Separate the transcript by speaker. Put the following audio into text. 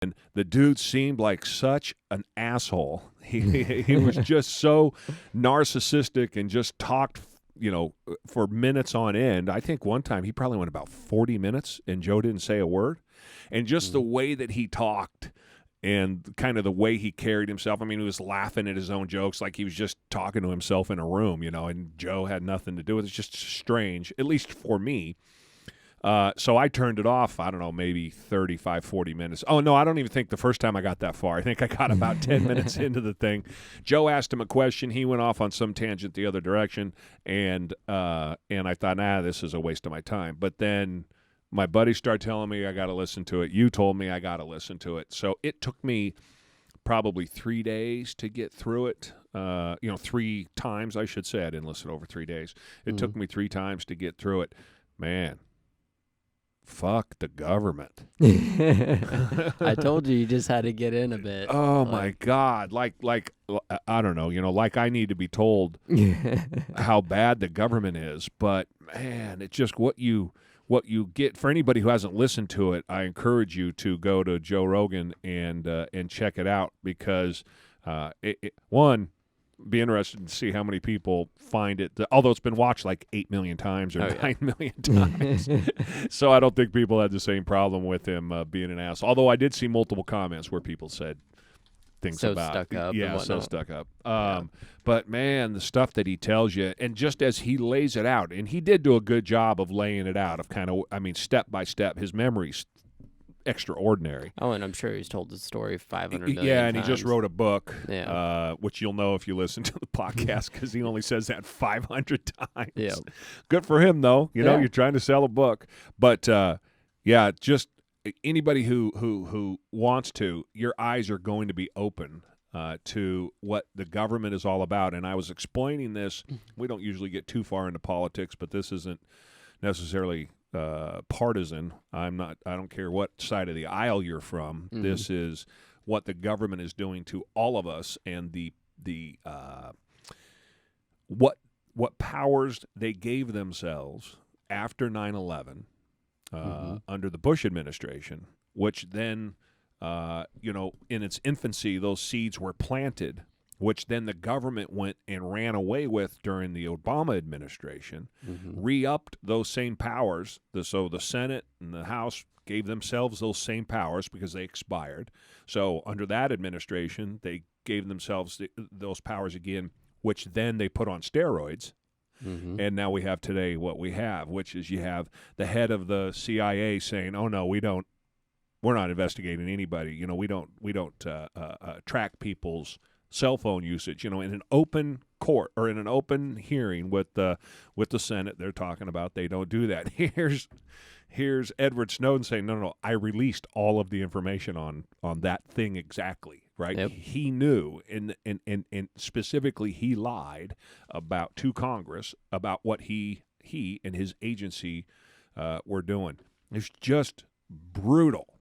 Speaker 1: And the dude seemed like such an asshole. He was just so narcissistic and just talked, for minutes on end. I think one time he probably went about 40 minutes and Joe didn't say a word. And just the way that he talked and kind of the way he carried himself. I mean, he was laughing at his own jokes like he was just talking to himself in a room, and Joe had nothing to do with it. It's just strange, at least for me. So I turned it off, I don't know, maybe 35, 40 minutes. Oh, no, I don't even think the first time I got that far. I think I got about 10 minutes into the thing. Joe asked him a question. He went off on some tangent the other direction, and I thought, this is a waste of my time. But then my buddy started telling me I got to listen to it. You told me I got to listen to it. So it took me probably 3 days to get through it. 3 times, I should say. I didn't listen over 3 days. It took me 3 times to get through it. Man. Fuck the government.
Speaker 2: I told you just had to get in a bit.
Speaker 1: Oh my God. Like I don't know, like I need to be told how bad the government is, but man, it's just what you get. For anybody who hasn't listened to it, I encourage you to go to Joe Rogan and check it out because be interested to see how many people find it, although it's been watched like 8 million times or 9 million times. So I don't think people had the same problem with him being an ass. Although I did see multiple comments where people said things
Speaker 2: so
Speaker 1: about
Speaker 2: stuck up.
Speaker 1: Yeah,
Speaker 2: and
Speaker 1: so stuck up. But man, the stuff that he tells you, and just as he lays it out, and he did do a good job of laying it out, of step by step. His memory's extraordinary.
Speaker 2: Oh, and I'm sure he's told the story 500 million
Speaker 1: Yeah, and
Speaker 2: times.
Speaker 1: he just wrote a book,
Speaker 2: Yeah.
Speaker 1: which you'll know if you listen to the podcast because he only says that 500 times.
Speaker 2: Yeah.
Speaker 1: Good for him, though. You're trying to sell a book. But, just anybody who wants to, your eyes are going to be open to what the government is all about. And I was explaining this. We don't usually get too far into politics, but this isn't necessarily partisan. I don't care what side of the aisle you're from. Mm-hmm. This is what the government is doing to all of us, and the what powers they gave themselves after 9/11 under the Bush administration, which then in its infancy those seeds were planted, which then the government went and ran away with during the Obama administration, re-upped those same powers. So the Senate and the House gave themselves those same powers because they expired. So under that administration, they gave themselves those powers again, which then they put on steroids. And now we have today what we have, which is you have the head of the CIA saying, "Oh no, we're not investigating anybody. We don't track people's cell phone usage." In an open court or in an open hearing with the Senate, they're talking about they don't do that. Here's Edward Snowden saying, no, I released all of the information on that thing exactly, right?
Speaker 2: Yep.
Speaker 1: He knew, and specifically he lied to Congress about what he and his agency were doing. It's just brutal.